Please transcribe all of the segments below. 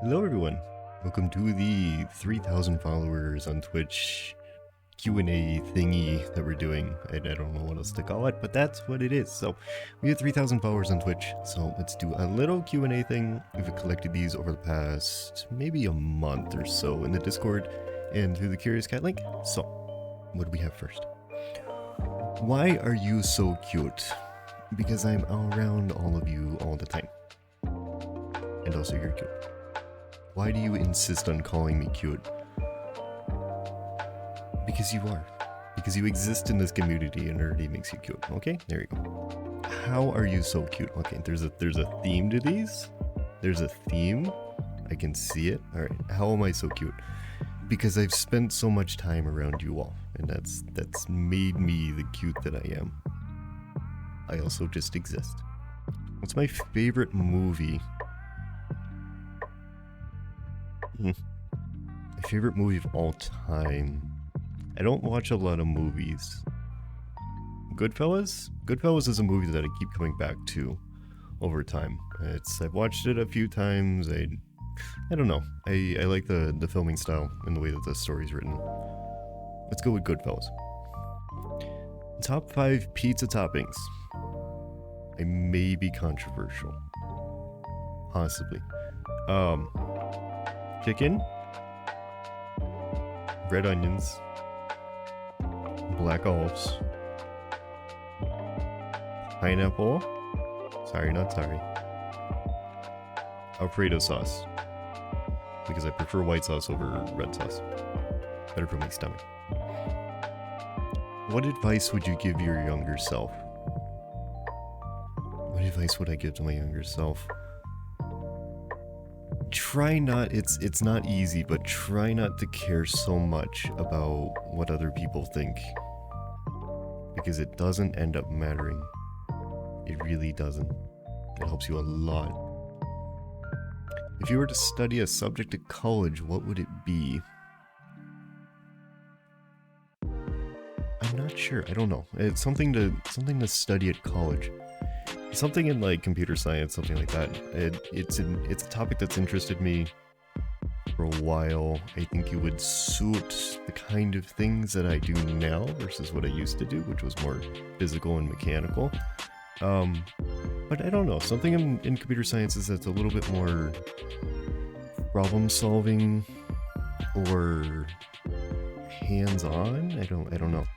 Hello everyone, welcome to the 3,000 followers on Twitch Q&A thingy that we're doing. I don't know what else to call it, but that's what it is. So we have 3,000 followers on Twitch, so let's do a little Q&A thing. We've collected these over the past maybe a month or so in the Discord and through the Curious Cat link. So what do we have first? Why are you so cute? Because I'm around all of you all the time. And also you're cute. Why do you insist on calling me cute? Because you are. Because you exist in this community and it already makes you cute. Okay, there you go. How are you so cute? Okay, there's a theme to these. There's a theme. I can see it. All right, how am I so cute? Because I've spent so much time around you all, and that's made me the cute that I am. I also just exist. What's my favorite movie? My favorite movie of all time. I don't watch a lot of movies. Goodfellas? Goodfellas is a movie that I keep coming back to over time. I've watched it a few times. I don't know. I like the filming style and the way that the story's written. Let's go with Goodfellas. Top 5 pizza toppings. I may be controversial. Possibly. Chicken, red onions, black olives, pineapple, sorry not sorry, Alfredo sauce, because I prefer white sauce over red sauce, better for my stomach. What advice would you give your younger self? What advice would I give to my younger self? Try not, it's not easy, but try not to care so much about what other people think. Because it doesn't end up mattering. It really doesn't. It helps you a lot. If you were to study a subject at college, what would it be? I'm not sure, I don't know. It's something to study at college. Something in like computer science, something like that. It's a topic that's interested me for a while. I think it would suit the kind of things that I do now versus what I used to do, which was more physical and mechanical. But I don't know, something in computer sciences that's a little bit more problem solving or hands-on. I don't know.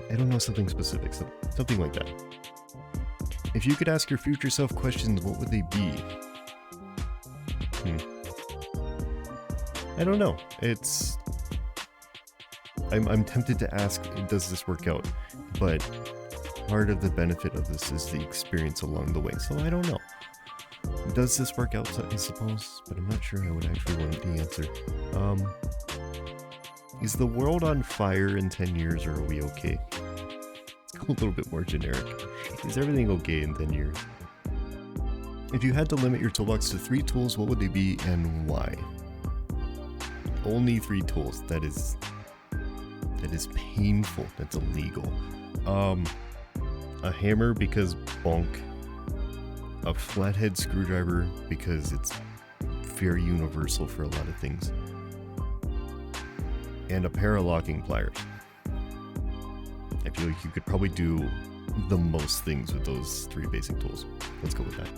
I don't know something specific, something like that. If you could ask your future self questions, what would they be? I don't know. I'm tempted to ask, does this work out? But part of the benefit of this is the experience along the way. So I don't know. Does this work out, I suppose? But I'm not sure I would actually want the answer. Is the world on fire in 10 years or are we okay? It's a little bit more generic. Is everything okay in 10 years? If you had to limit your toolbox to 3 tools, what would they be and why? Only 3 tools. That is painful. That's illegal. A hammer because bonk. A flathead screwdriver because it's very universal for a lot of things. And a pair of locking pliers. I feel like you could probably do the most things with those 3 basic tools. Let's go with that.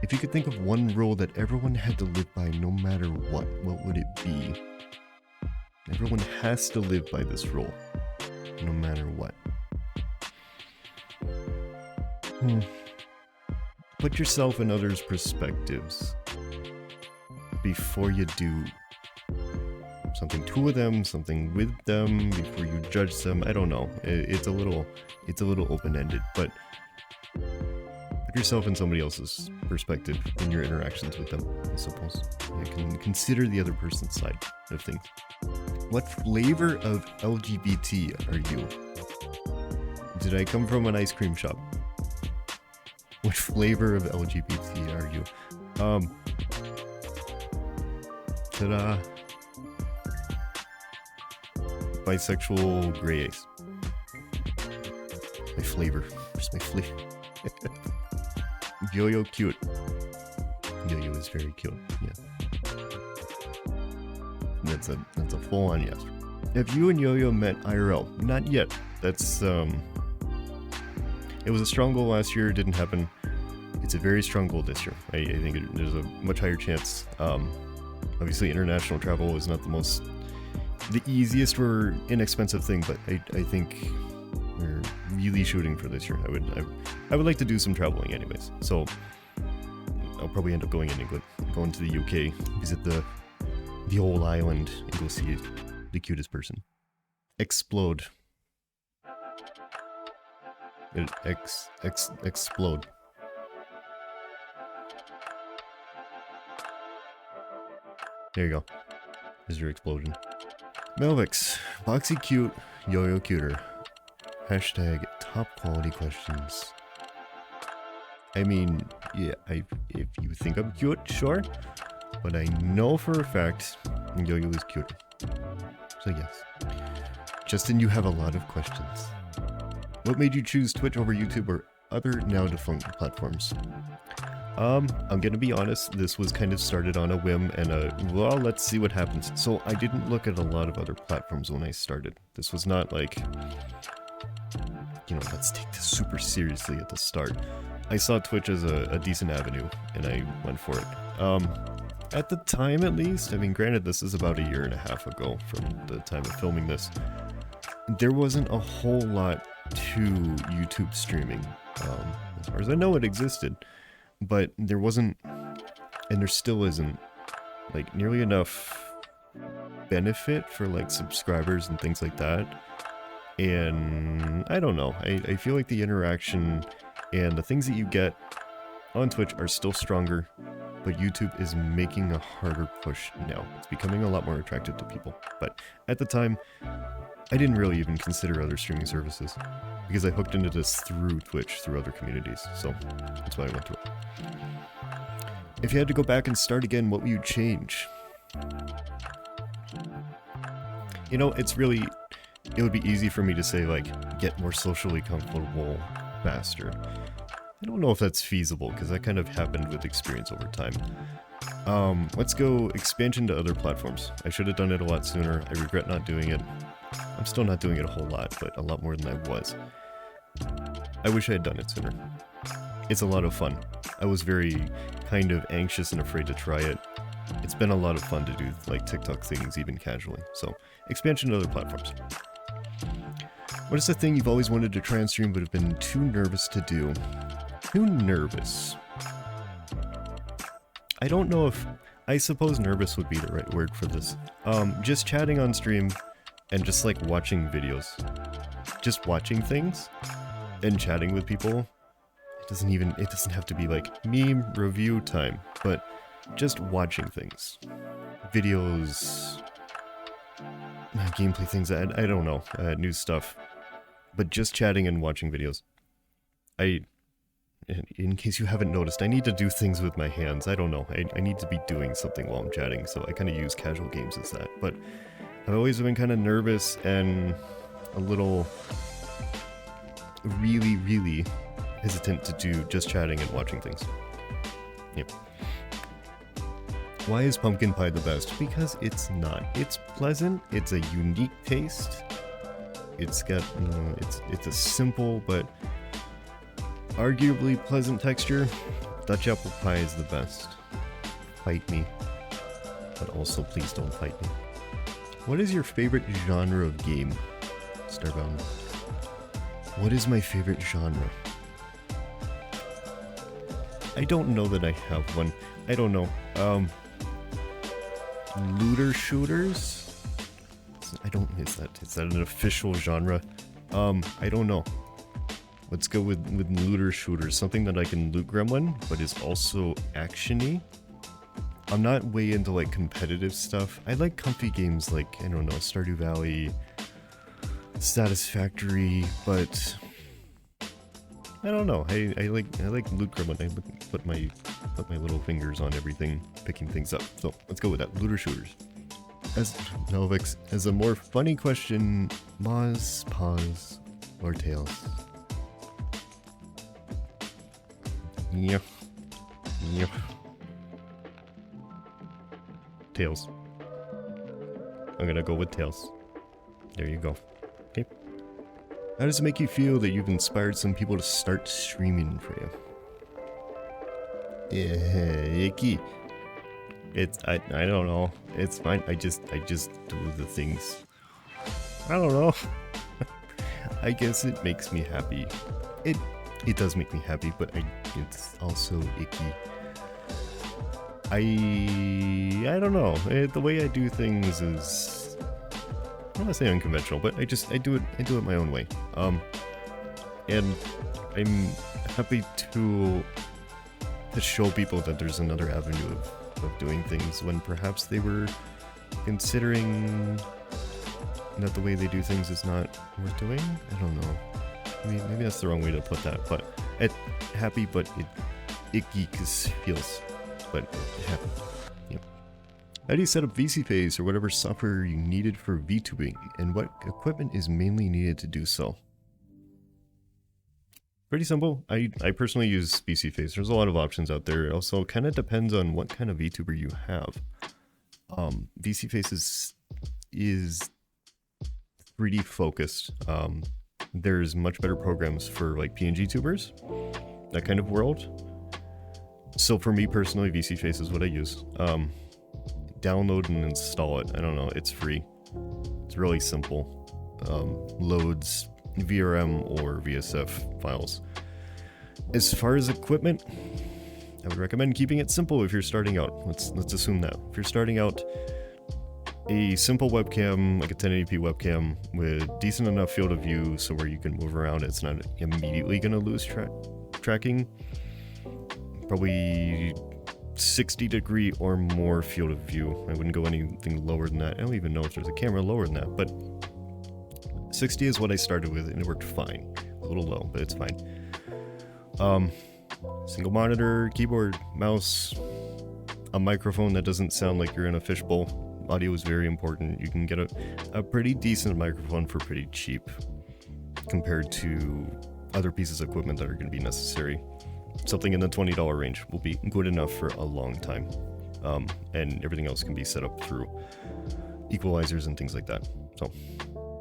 If you could think of one rule that everyone had to live by no matter what would it be? Everyone has to live by this rule, no matter what. Put yourself in others' perspectives before you do something to them, something with them, before you judge them. I don't know. It's a little open-ended, but put yourself in somebody else's perspective in your interactions with them, I suppose. You can consider the other person's side of things. What flavor of LGBT are you? Did I come from an ice cream shop? What flavor of LGBT are you? Ta-da! Bisexual gray ace. My flavor. Where's my flavor? Yo-yo cute. Yo-Yo is very cute. Yeah. That's a full-on yes. Have you and Yo-Yo met IRL? Not yet. That's it was a strong goal last year, didn't happen. It's a very strong goal this year. I think there's a much higher chance. Obviously international travel is not the easiest or inexpensive thing, but I think we're really shooting for this year. I would like to do some traveling anyways. So I'll probably end up going in England, going to the UK, visit the whole island, and go see the cutest person. Explode. Explode. There you go. There's your explosion. Melvix, Boxy cute, Yo-Yo cuter. Hashtag top quality questions. I mean, yeah, if you think I'm cute, sure. But I know for a fact Yo-Yo is cuter. So yes. Justin, you have a lot of questions. What made you choose Twitch over YouTube or other now defunct platforms? I'm gonna be honest, this was kind of started on a whim and well, let's see what happens. So I didn't look at a lot of other platforms when I started. This was not like, you know, let's take this super seriously at the start. I saw Twitch as a decent avenue and I went for it. At the time at least, I mean, granted this is about a year and a half ago from the time of filming this, there wasn't a whole lot to YouTube streaming. As far as I know, it existed. But there wasn't, and there still isn't, like, nearly enough benefit for, like, subscribers and things like that. And I don't know, I feel like the interaction and the things that you get on Twitch are still stronger, but YouTube is making a harder push now. It's becoming a lot more attractive to people. But at the time, I didn't really even consider other streaming services, because I hooked into this through Twitch, through other communities, so that's why I went to it. If you had to go back and start again, what would you change? You know, it would be easy for me to say, like, get more socially comfortable faster. I don't know if that's feasible, because that kind of happened with experience over time. Let's go expansion to other platforms. I should have done it a lot sooner. I regret not doing it. I'm still not doing it a whole lot, but a lot more than I was. I wish I had done it sooner. It's a lot of fun. I was very kind of anxious and afraid to try it. It's been a lot of fun to do, like, TikTok things even casually. So, expansion to other platforms. What is the thing you've always wanted to try on stream but have been too nervous to do? Too nervous? I don't know if... I suppose nervous would be the right word for this. Just chatting on stream and just, like, watching videos. Just watching things and chatting with people. It doesn't have to be, like, meme review time, but just watching things. Videos... gameplay things, I don't know, new stuff. But just chatting and watching videos. In case you haven't noticed, I need to do things with my hands. I don't know, I need to be doing something while I'm chatting, so I kind of use casual games as that. But I've always been kind of nervous and a little really hesitant to do just chatting and watching things. Yep. Why is pumpkin pie the best? Because it's not. It's pleasant, it's a unique taste. It's got, it's a simple but arguably pleasant texture. Dutch apple pie is the best. Fight me. But also please don't fight me. What is your favorite genre of game? Starbound. What is my favorite genre? I don't know that I have one. I don't know. Looter shooters? Is that an official genre? I don't know. Let's go with looter shooters. Something that I can loot gremlin, but is also action-y. I'm not way into, like, competitive stuff. I like comfy games like, I don't know, Stardew Valley, Satisfactory, but I don't know. I like loot gremlin. I put my little fingers on everything, picking things up. So let's go with that. Looter shooters. As Melvix, as a more funny question, Moz, Pause, or Tails? Yeah. Tails. I'm gonna go with Tails. There you go. Okay. How does it make you feel that you've inspired some people to start streaming for you? Yeah, icky. I don't know. It's fine. I just do the things. I don't know. I guess it makes me happy. It does make me happy, but it's also icky. I don't know. The way I do things is, I don't want to say unconventional, but I do it my own way. And I'm happy to show people that there's another avenue of doing things when perhaps they were considering that the way they do things is not worth doing. I don't know. Maybe that's the wrong way to put that, but happy, but icky because feels, but happy. Yeah. How do you set up VC Phase or whatever software you needed for VTubing, and what equipment is mainly needed to do so? Pretty simple. I personally use VC Phase. There's a lot of options out there. It also kind of depends on what kind of VTuber you have. VC Phase is 3D focused. There's much better programs for like PNG tubers, that kind of world. So for me personally, VC Face is what I use. Download and install it. I don't know, it's free. It's really simple. Loads VRM or VSF files. As far as equipment, I would recommend keeping it simple if you're starting out. Let's assume that. If you're starting out, a simple webcam, like a 1080p webcam with decent enough field of view so where you can move around, it's not immediately going to lose tracking. Probably 60-degree or more field of view. I wouldn't go anything lower than that. I don't even know if there's a camera lower than that, but 60 is what I started with and it worked fine. A little low, but it's fine. Single monitor, keyboard, mouse, a microphone that doesn't sound like you're in a fishbowl. Audio is very important. You can get a pretty decent microphone for pretty cheap compared to other pieces of equipment that are going to be necessary. Something in the $20 range will be good enough for a long time. And everything else can be set up through equalizers and things like that. So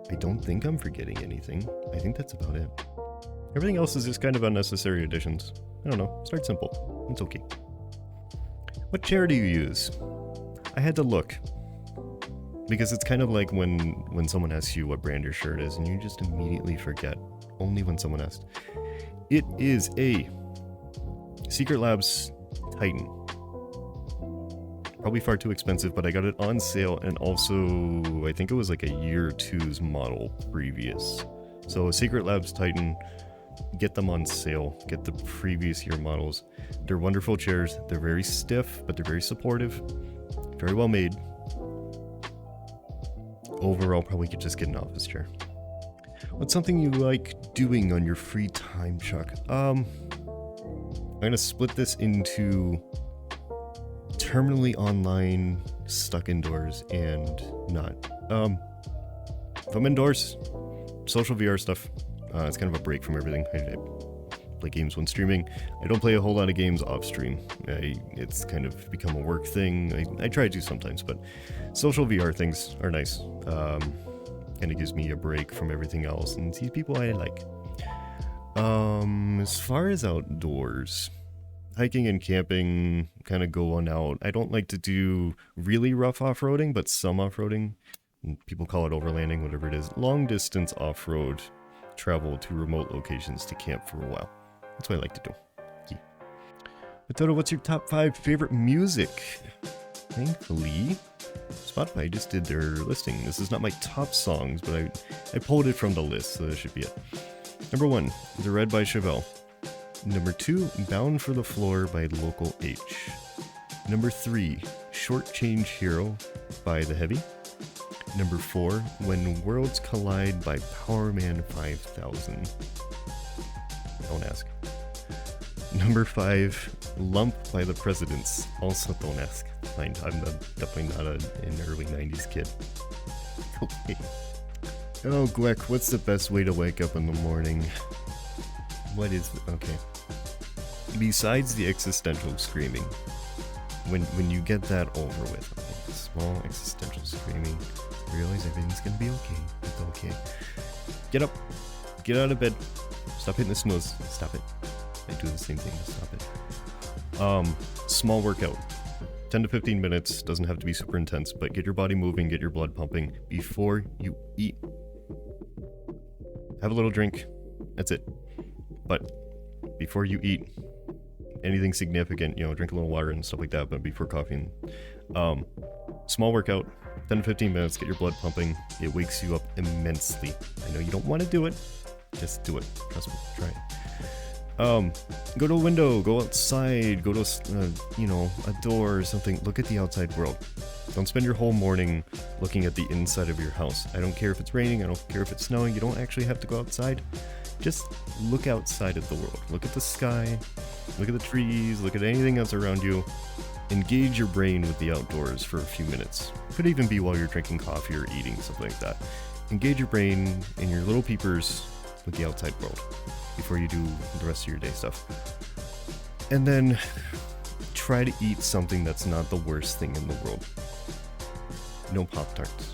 I don't think I'm forgetting anything. I think that's about it. Everything else is just kind of unnecessary additions. I don't know. Start simple. It's okay. What chair do you use? I had to look. Because it's kind of like when someone asks you what brand your shirt is and you just immediately forget. Only when someone asks. It is a Secret Labs Titan. Probably far too expensive, but I got it on sale and also I think it was like a year or two's model previous. So Secret Labs Titan, get them on sale. Get the previous year models. They're wonderful chairs. They're very stiff, but they're very supportive. Very well made. Overall, probably could just get an office chair. What's something you like doing on your free time, Chuck? I'm gonna split this into terminally online, stuck indoors, and not. If I'm indoors, social VR stuff. It's kind of a break from everything. I play games when streaming. I don't play a whole lot of games off stream. It's kind of become a work thing. I try to sometimes, but social VR things are nice. Kind of gives me a break from everything else and see people I like. As far as outdoors, hiking and camping kind of go on out. I don't like to do really rough off-roading, but some off-roading. People call it overlanding, whatever it is. Long distance off-road travel to remote locations to camp for a while. That's what I like to do. Yeah. But Toto, what's your top 5 favorite music? Thankfully, Spotify just did their listing. This is not my top songs, but I pulled it from the list, so that should be it. Number 1, The Red by Chevelle. Number 2, Bound for the Floor by Local H. Number 3, Short Change Hero by The Heavy. Number 4, When Worlds Collide by Powerman 5000. Don't ask. Number 5, Lump by The Presidents. Also don't ask. I'm definitely not an early 90s kid. Okay. Oh, Gweck, what's the best way to wake up in the morning? What is... Okay. Besides the existential screaming, when you get that over with, okay, small existential screaming, realize everything's gonna be okay. It's okay. Get up, get out of bed, stop hitting the snooze, stop it. I do the same thing to stop it. Small workout, 10 to 15 minutes, doesn't have to be super intense, but get your body moving, get your blood pumping before you eat. Have a little drink, that's it. But before you eat anything significant, you know, drink a little water and stuff like that, but before coffee. Small workout, 10 to 15 minutes, get your blood pumping. It wakes you up immensely. I know you don't want to do it, just do it. Trust me, try it. Go to a window, go outside, go to, you know, a door or something. Look at the outside world. Don't spend your whole morning looking at the inside of your house. I don't care if it's raining, I don't care if it's snowing, you don't actually have to go outside. Just look outside at the world. Look at the sky, look at the trees, look at anything else around you. Engage your brain with the outdoors for a few minutes. Could even be while you're drinking coffee or eating, something like that. Engage your brain and your little peepers with the outside world before you do the rest of your day stuff. And then try to eat something that's not the worst thing in the world. No Pop-Tarts.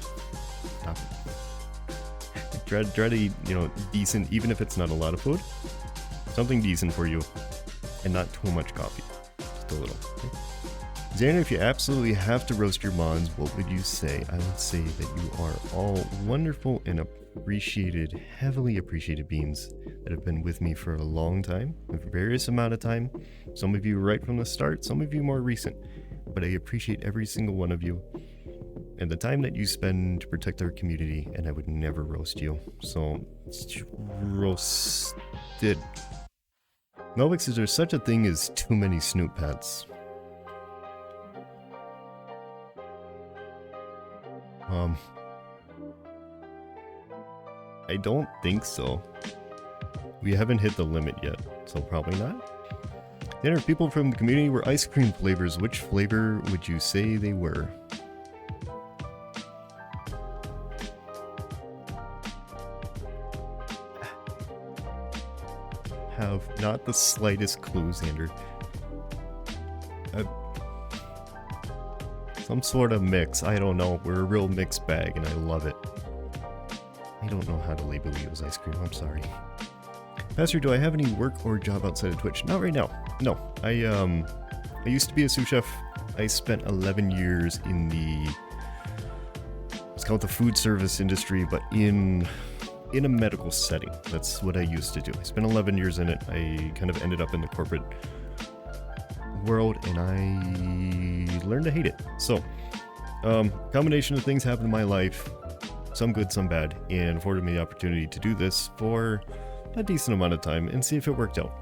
Stop it. Try to eat, you know, decent, even if it's not a lot of food. Something decent for you. And not too much coffee. Just a little. Okay? Xander, if you absolutely have to roast your mods, what would you say? I would say that you are all wonderful and appreciated, heavily appreciated beings that have been with me for a long time, a various amount of time. Some of you right from the start, some of you more recent. But I appreciate every single one of you and the time that you spend to protect our community, and I would never roast you. So, roasted. Novix, is there such a thing as too many snoot pads? I don't think so. We haven't hit the limit yet, so probably not. Then if people from the community were ice cream flavors, which flavor would you say they were? Have not the slightest clue, Xander. Some sort of mix, I don't know. We're a real mixed bag and I love it. I don't know how to label you as ice cream, I'm sorry. Pastor, do I have any work or job outside of Twitch? Not right now. No. I used to be a sous chef. I spent 11 years in the, let's call it the food service industry, but in a medical setting. That's what I used to do. I spent 11 years in it. I kind of ended up in the corporate world and I learned to hate it. So, combination of things happened in my life, some good, some bad, and afforded me the opportunity to do this for a decent amount of time and see if it worked out.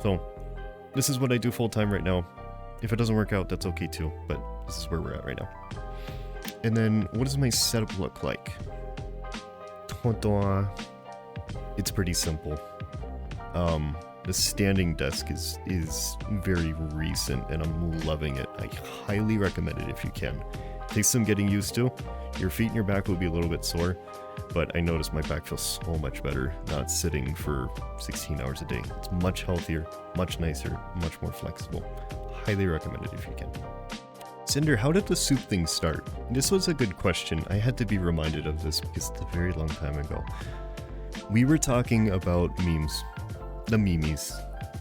So, this is what I do full time right now. If it doesn't work out, that's okay too, but this is where we're at right now. And then, what does my setup look like? It's pretty simple. The standing desk is very recent and I'm loving it. I highly recommend it if you can. It takes some getting used to. Your feet and your back will be a little bit sore, but I noticed my back feels so much better not sitting for 16 hours a day. It's much healthier, much nicer, much more flexible. Highly recommend it if you can. Cinder, how did the soup thing start? This was a good question. I had to be reminded of this because it's a very long time ago. We were talking about memes. The memes.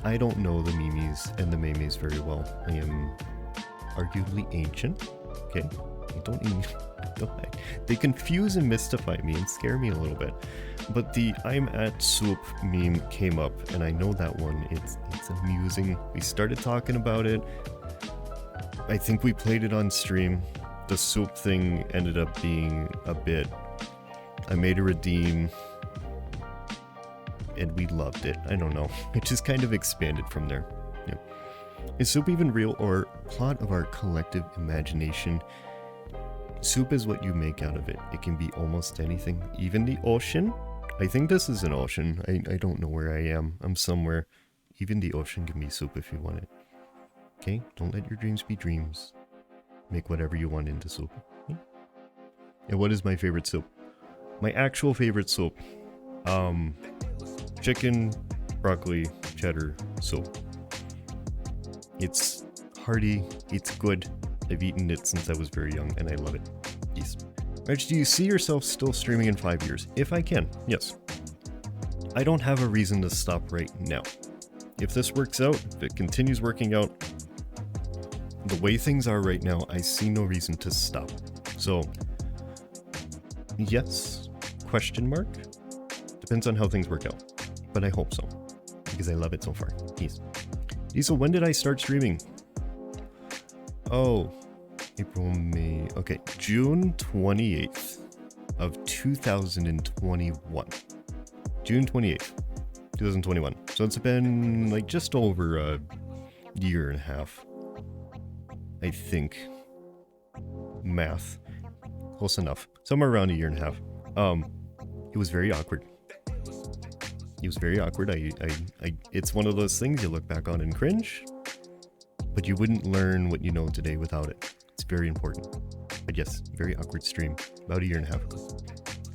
I don't know the memes and the memes very well. I am arguably ancient. Okay? They confuse and mystify me and scare me a little bit. But the I'm at soup meme came up and I know that one. It's amusing. We started talking about it. I think we played it on stream. The soup thing ended up being a bit. I made a redeem. And we loved it. I don't know. It just kind of expanded from there. Yeah. Is soup even real or plot of our collective imagination? Soup is what you make out of it. It can be almost anything. Even the ocean? I think this is an ocean. I don't know where I am. I'm somewhere. Even the ocean can be soup if you want it. Okay? Don't let your dreams be dreams. Make whatever you want into soup. Okay? And what is my favorite soup? My actual favorite soup. Chicken, broccoli, cheddar soup. It's hearty, it's good. I've eaten it since I was very young, and I love it. Yes. Rich, do you see yourself still streaming in 5 years? If I can, yes. I don't have a reason to stop right now. If this works out, if it continues working out, the way things are right now, I see no reason to stop. So, yes, question mark. Depends on how things work out, but I hope so, because I love it so far. Peace. Diesel, when did I start streaming? Oh, April, May, okay, June 28th of 2021. June 28th, 2021. So it's been like just over a year and a half. I think. Math. Close enough. Somewhere around a year and a half. It was very awkward. It was very awkward. It's one of those things you look back on and cringe, but you wouldn't learn what you know today without it. It's very important. But yes, very awkward stream. About a year and a half ago.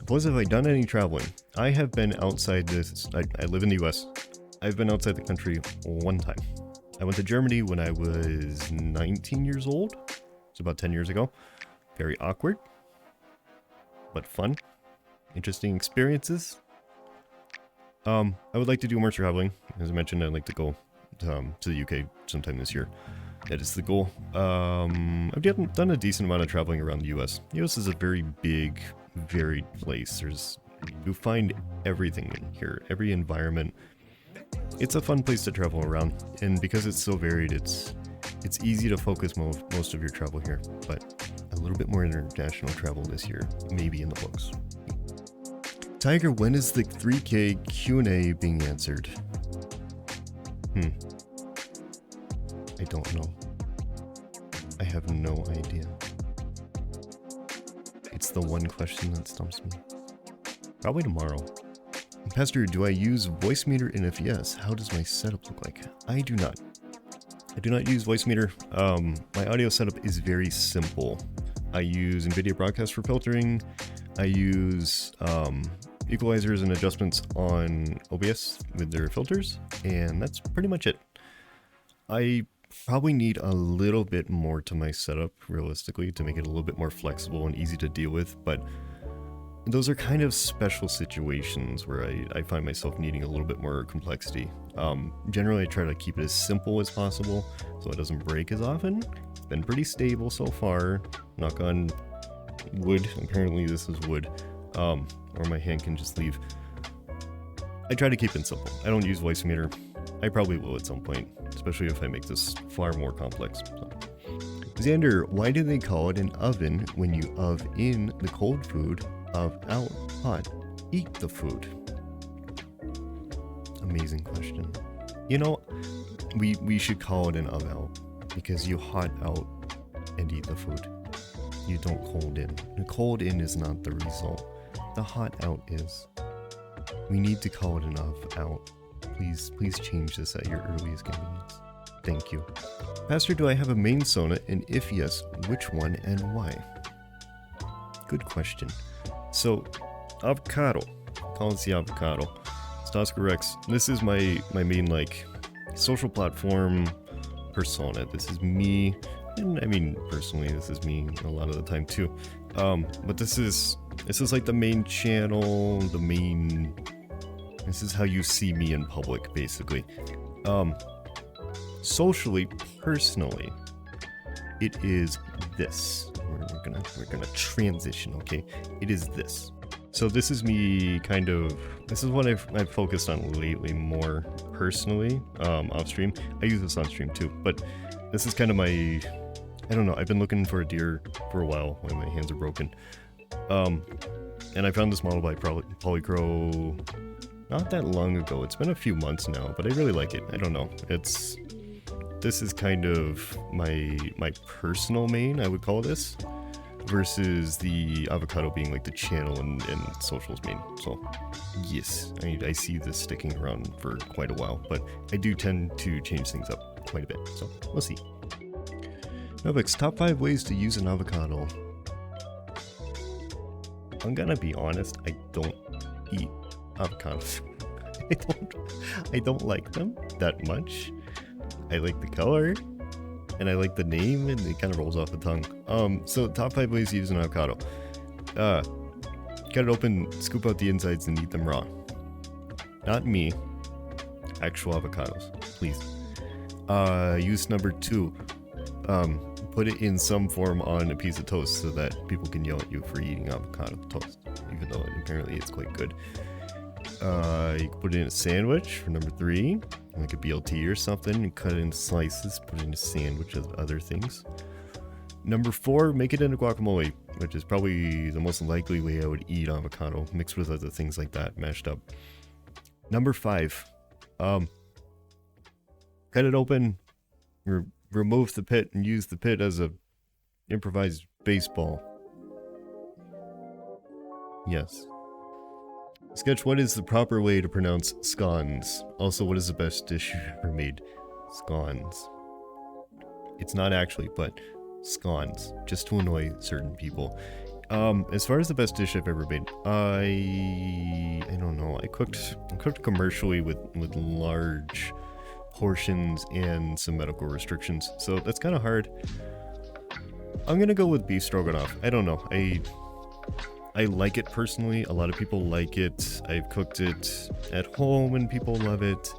Plus, have I done any traveling? I have been outside this. I live in the US. I've been outside the country one time. I went to Germany when I was 19 years old. It's about 10 years ago. Very awkward, but fun. Interesting experiences. I would like to do more traveling. As I mentioned, I'd like to go to the UK sometime this year. That is the goal. I've done a decent amount of traveling around the US. The US is a very big, varied place. You find everything in here, every environment. It's a fun place to travel around, and because it's so varied, it's easy to focus most of your travel here, but a little bit more international travel this year, maybe in the books. Tiger, when is the 3K Q&A being answered? I don't know. I have no idea. It's the one question that stumps me. Probably tomorrow. Pastor, do I use Voicemeeter, and if yes, how does my setup look like? I do not. I do not use Voicemeeter. My audio setup is very simple. I use NVIDIA Broadcast for filtering. I use equalizers and adjustments on OBS with their filters, and that's pretty much it. I probably need a little bit more to my setup, realistically, to make it a little bit more flexible and easy to deal with, but those are kind of special situations where I find myself needing a little bit more complexity. Generally, I try to keep it as simple as possible so it doesn't break as often. It's been pretty stable so far. Knock on wood. Apparently this is wood. Or my hand can just leave. I try to keep it simple. I don't use Voicemeeter. I probably will at some point, especially if I make this far more complex. So. Xander, why do they call it an oven when you in the cold food of out hot? Eat the food. Amazing question. You know, we should call it an of out because you hot out and eat the food. You don't cold in. The cold in is not the result. The hot out is. We need to call it an of out. Please change this at your earliest convenience. Thank you. Pastor, do I have a main Sona, and if yes, which one and why? Good question. So, avocado. Call it the avocado. Stasker Rex. This is my main, like, social platform persona. This is me, and I mean, personally, this is me a lot of the time too. But this is like the main channel, this is how you see me in public, basically. Socially, personally, it is this. We're gonna transition, okay? It is this. So this is me this is what I've focused on lately more personally, off stream. I use this on stream too, but this is kind of I don't know, I've been looking for a deer for a while when my hands are broken. And I found this model by Polycro not that long ago. It's been a few months now, but I really like it. I don't know. This is kind of my personal main, I would call this, versus the avocado being like the channel and socials main. So yes, I see this sticking around for quite a while, but I do tend to change things up quite a bit. So we'll see. Novix, top 5 ways to use an avocado. I'm gonna be honest, I don't eat avocados. I don't like them that much. I like the color. and I like the name, and it kind of rolls off the tongue. So top 5 ways to use an avocado. Cut it open, scoop out the insides, and eat them raw. Not me. Actual avocados, please. Use number 2. Put it in some form on a piece of toast so that people can yell at you for eating avocado toast, even though apparently it's quite good. You can put it in a sandwich for number 3, like a BLT or something, and cut it into slices, put it in a sandwich with other things. Number 4, make it into guacamole, which is probably the most likely way I would eat avocado, mixed with other things like that, mashed up. Number 5, cut it open, remove the pit, and use the pit as a improvised baseball. Yes. Sketch, what is the proper way to pronounce scones? Also, what is the best dish you've ever made? Scones. It's not actually, but scones, just to annoy certain people. As far as the best dish I've ever made, I don't know. I cooked commercially with large portions and some medical restrictions, so that's kind of hard. I'm gonna go with beef stroganoff. I don't know. I like it personally. A lot of people like it. I've cooked it at home and people love it.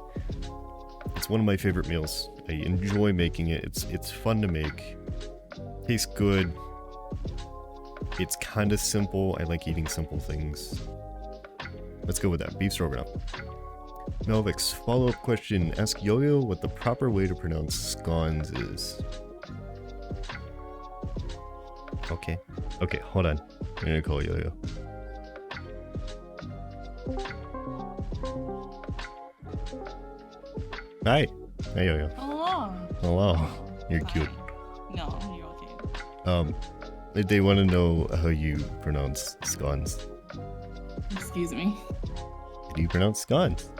It's one of my favorite meals. I enjoy making it. It's fun to make. Tastes good. It's kind of simple. I like eating simple things. Let's go with that. Beef stroganoff. Melvix, follow-up question. Ask Yo-Yo what the proper way to pronounce scones is. Okay. Okay, hold on. I'm gonna call Yo-Yo. Hi. Hi, Yo-Yo. Hello. Hello. You're cute. No, you're okay. They want to know how you pronounce scones. Excuse me. How do you pronounce scones?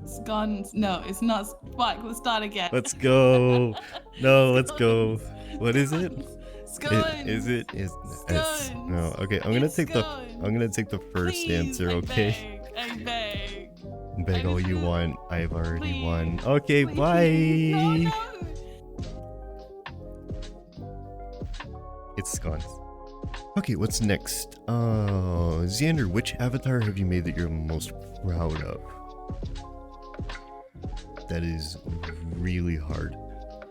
Scones. No, it's not. Fuck, let's start again. Let's go. No, let's go. What is it? Scones. Is it? Scones. No. Okay, I'm gonna take the first Please, answer. Okay. I beg. Beg all you want. I've already won. Okay, Please. bye. No. It's scones. Okay, what's next? Xander, which avatar have you made that you're most proud of? That is really hard.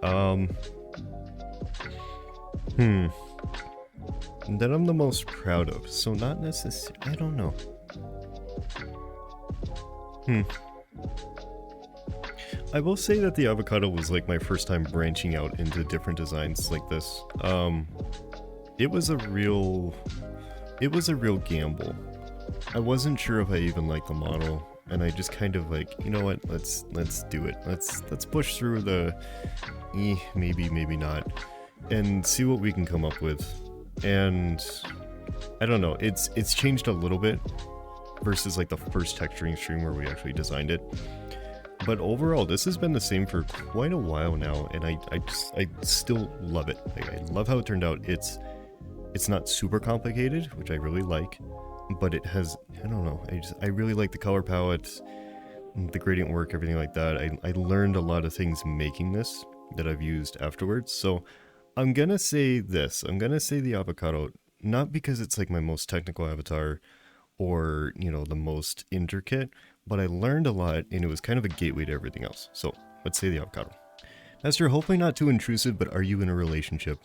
That I'm the most proud of. So not necessarily. I don't know. I will say that the avocado was like my first time branching out into different designs like this. It was a real gamble. I wasn't sure if I even liked the model, and I just kind of like, you know what, let's do it. Let's push through the maybe not, and see what we can come up with. And I don't know, it's changed a little bit versus like the first texturing stream where we actually designed it. But overall, this has been the same for quite a while now, and I still love it. Like, I love how it turned out. It's not super complicated, which I really like, but it has, I don't know, I really like the color palette, the gradient work, everything like that. I learned a lot of things making this that I've used afterwards. So I'm gonna say this. I'm gonna say the avocado, not because it's like my most technical avatar or, you know, the most intricate, but I learned a lot and it was kind of a gateway to everything else. So let's say the avocado. Esther, hopefully not too intrusive, but are you in a relationship?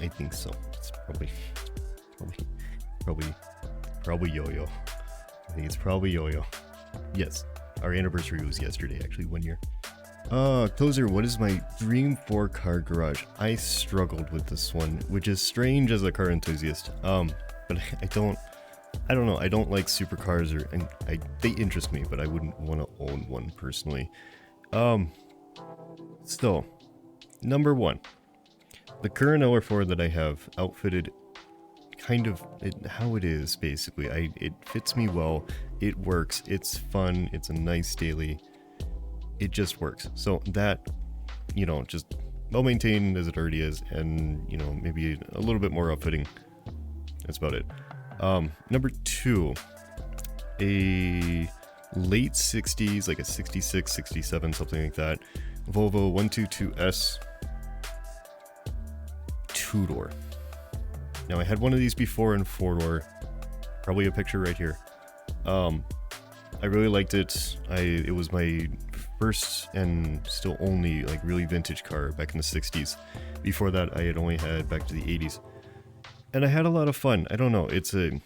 I think so. It's probably Yo-Yo. I think it's probably Yo-Yo. Yes, our anniversary was yesterday, actually, 1 year. Closer, what is my dream 4-car garage? I struggled with this one, which is strange as a car enthusiast. But I don't know. I don't like supercars, they interest me, but I wouldn't want to own one personally. Still, number 1. The current LR4 that I have outfitted kind of how it is, basically. It fits me well, it works, it's fun, it's a nice daily, it just works. So that, you know, just well maintained as it already is, and you know, maybe a little bit more outfitting. That's about it. Number 2, a late 60s, like a 66, 67, something like that, Volvo 122S 2-door. Now I had one of these before in 4-door, probably a picture right here. I really liked it. It was my first and still only like really vintage car back in the 60s. Before that, I had only had back to the 80s, and I had a lot of fun. I don't know. It's a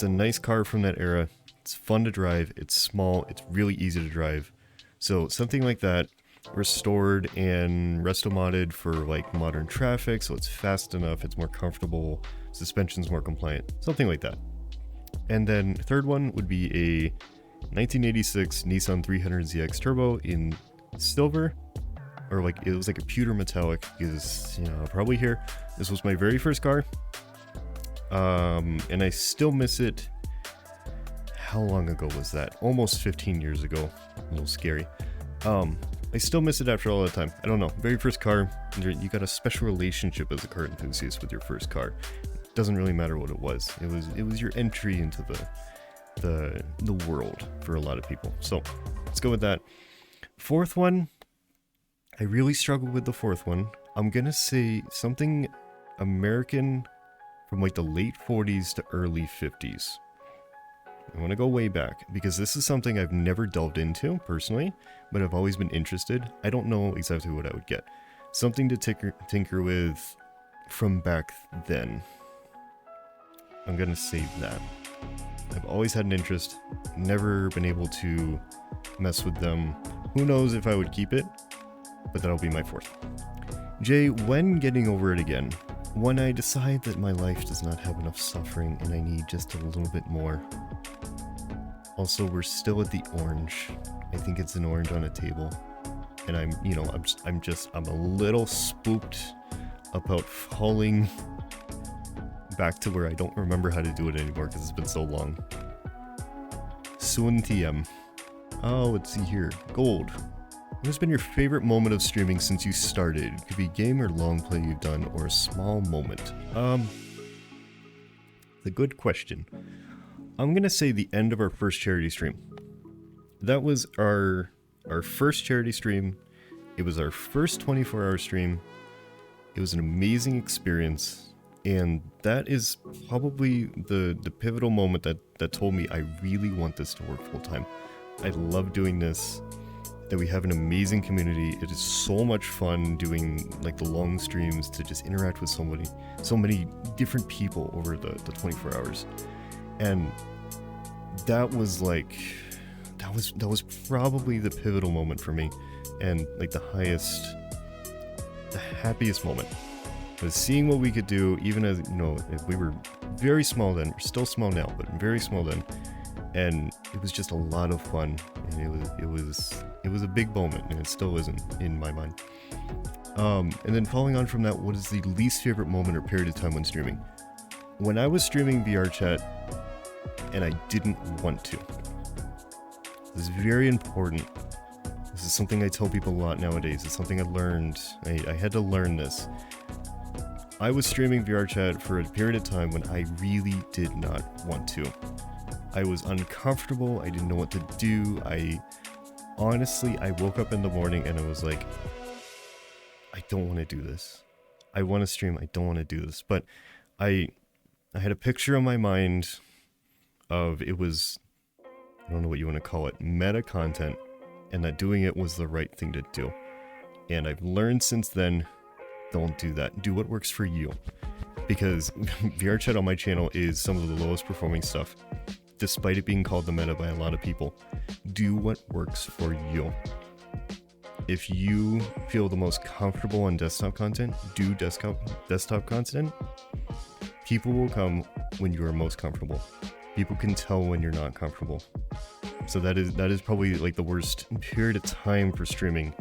nice car from that era. It's fun to drive. It's small. It's really easy to drive. So something like that, restored and resto modded for like modern traffic, so it's fast enough. It's more comfortable. Suspension's more compliant. Something like that. And then third one would be a 1986 Nissan 300ZX Turbo in silver, or like it was like a pewter metallic, because you know, probably here. This was my very first car, and I still miss it. How long ago was that? Almost 15 years ago. A little scary. I still miss it after all that time. I don't know. Very first car, you got a special relationship as a car enthusiast with your first car. It doesn't really matter what it was. It was your entry into the world for a lot of people. So let's go with that. Fourth one, I really struggled with the fourth one. I'm gonna say something American from like the late 40s to early 50s. I want to go way back because this is something I've never delved into personally, but I've always been interested. I don't know exactly what I would get. Something to tinker with from back then. I'm gonna save that. I've always had an interest, never been able to mess with them. Who knows if I would keep it, but that'll be my fourth. Jay, when getting over it again? When I decide that my life does not have enough suffering and I need just a little bit more. Also, we're still at the orange. I think it's an orange on a table. And I'm a little spooked about falling back to where I don't remember how to do it anymore because it's been so long. Suan TM. Oh, let's see here. Gold. What has been your favorite moment of streaming since you started? It could be a game or long play you've done, or a small moment. The good question. I'm gonna say the end of our first charity stream. That was our first charity stream. It was our first 24-hour stream. It was an amazing experience. And that is probably the pivotal moment that told me I really want this to work full time. I love doing this, that we have an amazing community. It is so much fun doing like the long streams to just interact with so many different people over the 24 hours. And that was like, that was probably the pivotal moment for me, and like the happiest moment. Was seeing what we could do, even as, you know, we were very small then. We're still small now, but very small then. And it was just a lot of fun, and it was a big moment, and it still isn't in my mind. And then following on from that, what is the least favorite moment or period of time when streaming? When I was streaming VR chat, and I didn't want to. This is very important. This is something I tell people a lot nowadays. It's something I learned. I had to learn this. I was streaming VR chat for a period of time when I really did not want to. I was uncomfortable. I didn't know what to do. I woke up in the morning and I was like, I don't want to do this. I want to stream. I don't want to do this. But I had a picture in my mind of, it was, I don't know what you want to call it, meta content, and that doing it was the right thing to do. And I've learned since then, don't do that. Do what works for you. Because VR chat on my channel is some of the lowest performing stuff, despite it being called the meta by a lot of people. Do what works for you. If you feel the most comfortable on desktop content, do desktop content. People will come when you are most comfortable. People can tell when you're not comfortable. So that is probably like the worst period of time for streaming,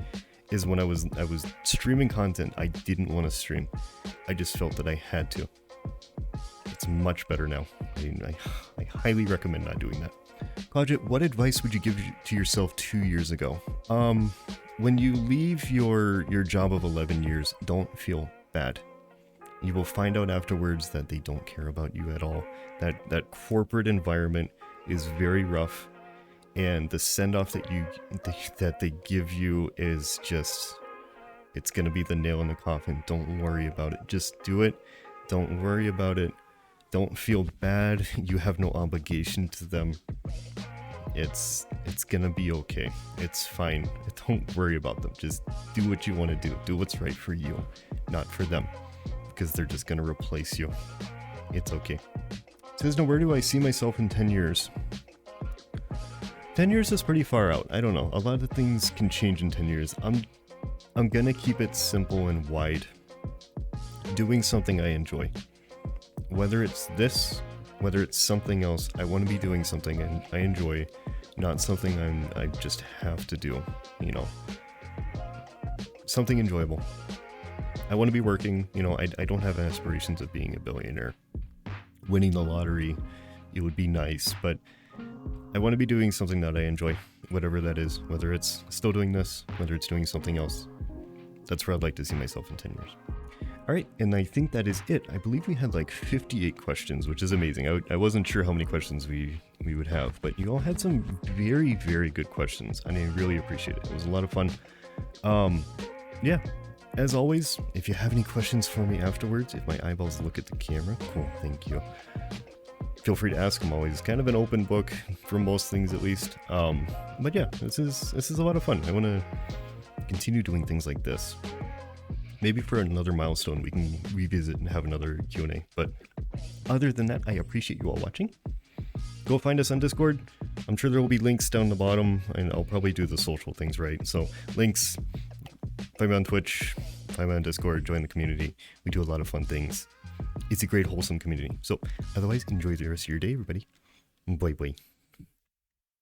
is when I was streaming content I didn't want to stream. I just felt that I had to. It's much better now. I highly recommend not doing that. Codget, what advice would you give to yourself 2 years ago? When you leave your job of 11 years, don't feel bad. You will find out afterwards that they don't care about you at all. That corporate environment is very rough, and the send-off that they give you is just, it's gonna be the nail in the coffin. Don't worry about it. Just do it. Don't worry about it. Don't feel bad. You have no obligation to them. It's gonna be okay. It's fine. Don't worry about them. Just do what you want to do. Do what's right for you, not for them, because they're just gonna replace you. It's okay. Says, no, where do I see myself in 10 years? 10 years is pretty far out. I don't know. A lot of things can change in 10 years. I'm gonna keep it simple and wide. Doing something I enjoy. Whether it's this, whether it's something else, I want to be doing something and I enjoy, not something I just have to do, you know. Something enjoyable. I want to be working, you know, I don't have aspirations of being a billionaire. Winning the lottery, it would be nice, but I want to be doing something that I enjoy, whatever that is, whether it's still doing this, whether it's doing something else. That's where I'd like to see myself in 10 years. Alright, and I think that is it. I believe we had like 58 questions, which is amazing. I wasn't sure how many questions we would have, but you all had some very, very good questions, and I really appreciate it. It was a lot of fun. Yeah, as always, if you have any questions for me afterwards, if my eyeballs look at the camera, cool, thank you. Feel free to ask them always. Kind of an open book for most things, at least. But yeah, this is a lot of fun. I want to continue doing things like this. Maybe for another milestone we can revisit and have another Q&A. But other than that, I appreciate you all watching. Go find us on Discord. I'm sure there will be links down the bottom, and I'll probably do the social things right. So links, find me on Twitch, find me on Discord, join the community. We do a lot of fun things. It's a great, wholesome community. So otherwise, enjoy the rest of your day, everybody. Bye bye.